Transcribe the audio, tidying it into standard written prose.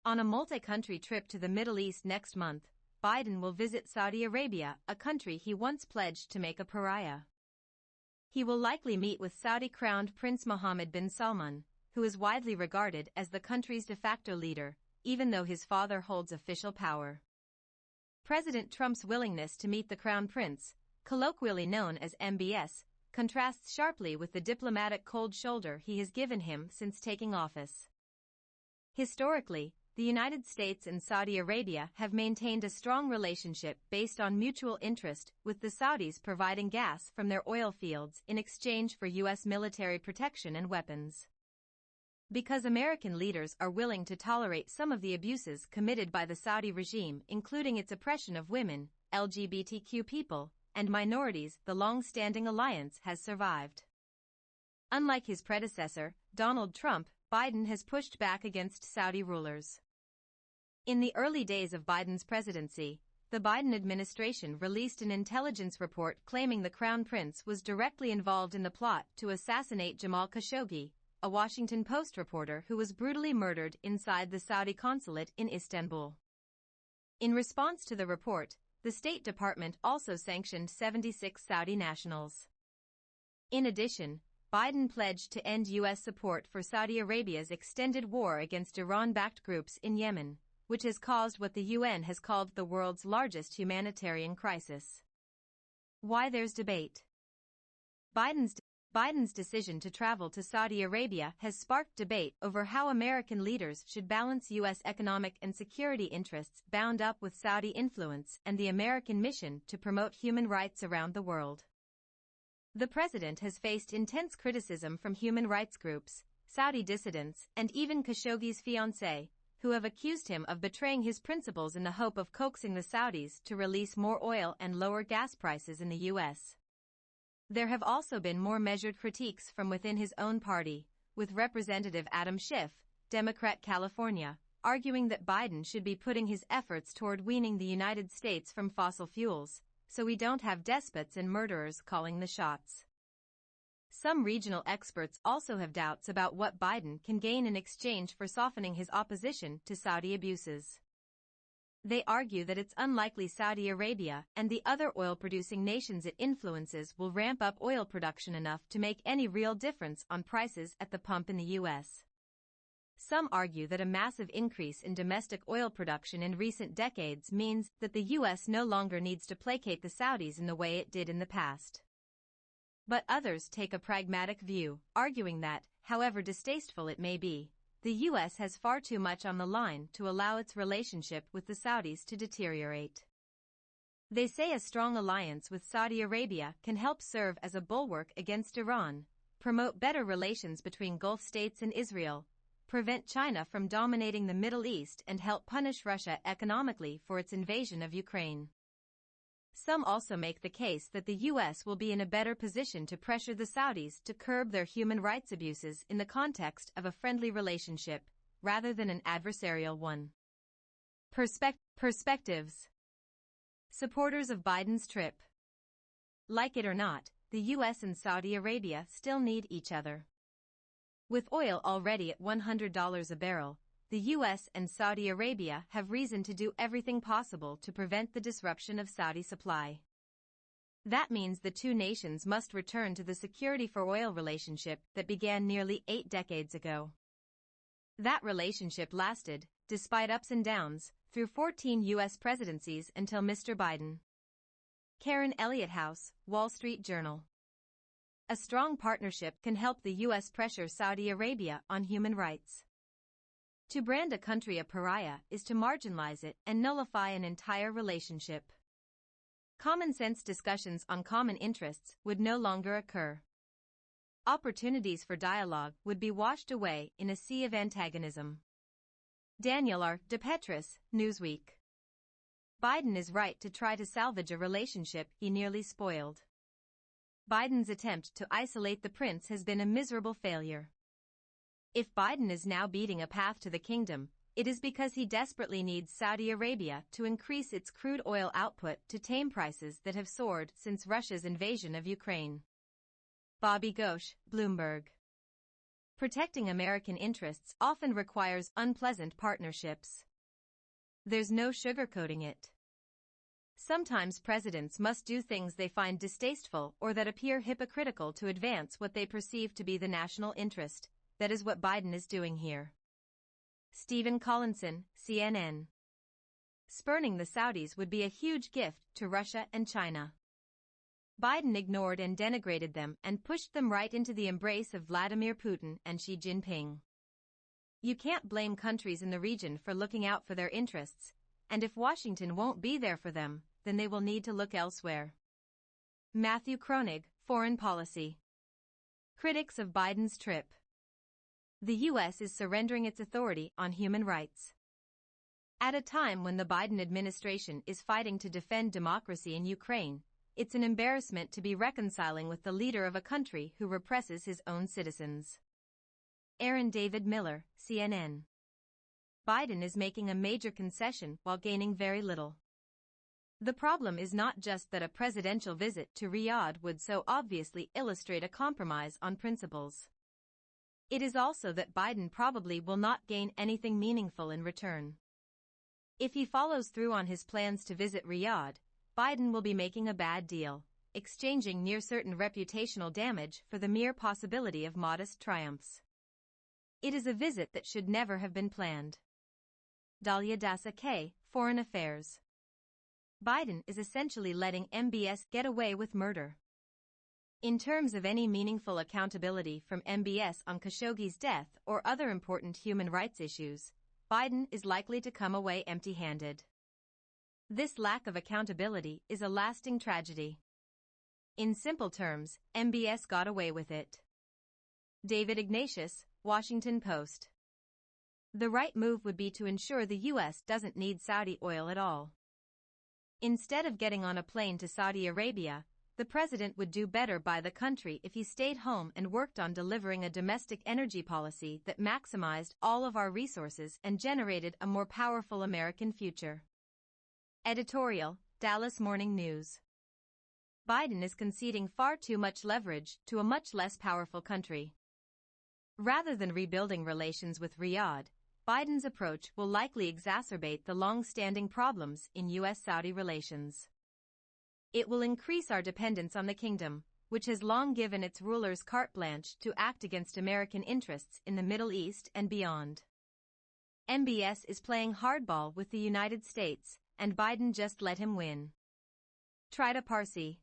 On a multi-country trip to the Middle East next month, Biden will visit Saudi Arabia, a country he once pledged to make a pariah. He will likely meet with Saudi Crowned Prince Mohammed bin Salman, who is widely regarded as the country's de facto leader, even though his father holds official power. President Trump's willingness to meet the Crown Prince, colloquially known as MBS, contrasts sharply with the diplomatic cold shoulder he has given him since taking office. Historically, the United States and Saudi Arabia have maintained a strong relationship based on mutual interest, with the Saudis providing gas from their oil fields in exchange for U.S. military protection and weapons. Because American leaders are willing to tolerate some of the abuses committed by the Saudi regime, including its oppression of women, LGBTQ people, and minorities, the long-standing alliance has survived. Unlike his predecessor, Donald Trump, Biden has pushed back against Saudi rulers. In the early days of Biden's presidency, the Biden administration released an intelligence report claiming the Crown Prince was directly involved in the plot to assassinate Jamal Khashoggi, a Washington Post reporter who was brutally murdered inside the Saudi consulate in Istanbul. In response to the report, the State Department also sanctioned 76 Saudi nationals. In addition, Biden pledged to end U.S. support for Saudi Arabia's extended war against Iran-backed groups in Yemen, which has caused what the UN has called the world's largest humanitarian crisis. Why there's debate. Biden's decision to travel to Saudi Arabia has sparked debate over how American leaders should balance U.S. economic and security interests bound up with Saudi influence and the American mission to promote human rights around the world. The president has faced intense criticism from human rights groups, Saudi dissidents, and even Khashoggi's fiancée, who have accused him of betraying his principles in the hope of coaxing the Saudis to release more oil and lower gas prices in the U.S. There have also been more measured critiques from within his own party, with Representative Adam Schiff, Democrat California, arguing that Biden should be putting his efforts toward weaning the United States from fossil fuels, so we don't have despots and murderers calling the shots. Some regional experts also have doubts about what Biden can gain in exchange for softening his opposition to Saudi abuses. They argue that it's unlikely Saudi Arabia and the other oil-producing nations it influences will ramp up oil production enough to make any real difference on prices at the pump in the U.S. Some argue that a massive increase in domestic oil production in recent decades means that the U.S. no longer needs to placate the Saudis in the way it did in the past. But others take a pragmatic view, arguing that, however distasteful it may be, the U.S. has far too much on the line to allow its relationship with the Saudis to deteriorate. They say a strong alliance with Saudi Arabia can help serve as a bulwark against Iran, promote better relations between Gulf states and Israel, prevent China from dominating the Middle East, and help punish Russia economically for its invasion of Ukraine. Some also make the case that the U.S. will be in a better position to pressure the Saudis to curb their human rights abuses in the context of a friendly relationship, rather than an adversarial one. Perspectives. Supporters of Biden's trip. Like it or not, the U.S. and Saudi Arabia still need each other. With oil already at $100 a barrel, the U.S. and Saudi Arabia have reason to do everything possible to prevent the disruption of Saudi supply. That means the two nations must return to the security for oil relationship that began nearly 8 decades ago. That relationship lasted, despite ups and downs, through 14 U.S. presidencies until Mr. Biden. Karen Elliott House, Wall Street Journal. A strong partnership can help the U.S. pressure Saudi Arabia on human rights. To brand a country a pariah is to marginalize it and nullify an entire relationship. Common-sense discussions on common interests would no longer occur. Opportunities for dialogue would be washed away in a sea of antagonism. Daniel R. DePetris, Newsweek. Biden is right to try to salvage a relationship he nearly spoiled. Biden's attempt to isolate the prince has been a miserable failure. If Biden is now beating a path to the kingdom, it is because he desperately needs Saudi Arabia to increase its crude oil output to tame prices that have soared since Russia's invasion of Ukraine. Bobby Ghosh, Bloomberg. Protecting American interests often requires unpleasant partnerships. There's no sugarcoating it. Sometimes presidents must do things they find distasteful or that appear hypocritical to advance what they perceive to be the national interest. That is what Biden is doing here. Stephen Collinson, CNN. Spurning the Saudis would be a huge gift to Russia and China. Biden ignored and denigrated them and pushed them right into the embrace of Vladimir Putin and Xi Jinping. You can't blame countries in the region for looking out for their interests, and if Washington won't be there for them, then they will need to look elsewhere. Matthew Kronig, Foreign Policy. Critics of Biden's trip. The U.S. is surrendering its authority on human rights. At a time when the Biden administration is fighting to defend democracy in Ukraine, it's an embarrassment to be reconciling with the leader of a country who represses his own citizens. Aaron David Miller, CNN. Biden is making a major concession while gaining very little. The problem is not just that a presidential visit to Riyadh would so obviously illustrate a compromise on principles. It is also that Biden probably will not gain anything meaningful in return. If he follows through on his plans to visit Riyadh, Biden will be making a bad deal, exchanging near-certain reputational damage for the mere possibility of modest triumphs. It is a visit that should never have been planned. Dalia Dasa K., Foreign Affairs. Biden is essentially letting MBS get away with murder. In terms of any meaningful accountability from MBS on Khashoggi's death or other important human rights issues, Biden is likely to come away empty-handed. This lack of accountability is a lasting tragedy. In simple terms, MBS got away with it. David Ignatius, Washington Post. The right move would be to ensure the U.S. doesn't need Saudi oil at all. Instead of getting on a plane to Saudi Arabia, the president would do better by the country if he stayed home and worked on delivering a domestic energy policy that maximized all of our resources and generated a more powerful American future. Editorial, Dallas Morning News. Biden is conceding far too much leverage to a much less powerful country. Rather than rebuilding relations with Riyadh, Biden's approach will likely exacerbate the long-standing problems in U.S.-Saudi relations. It will increase our dependence on the kingdom, which has long given its rulers carte blanche to act against American interests in the Middle East and beyond. MBS is playing hardball with the United States, and Biden just let him win. Trita Parsi.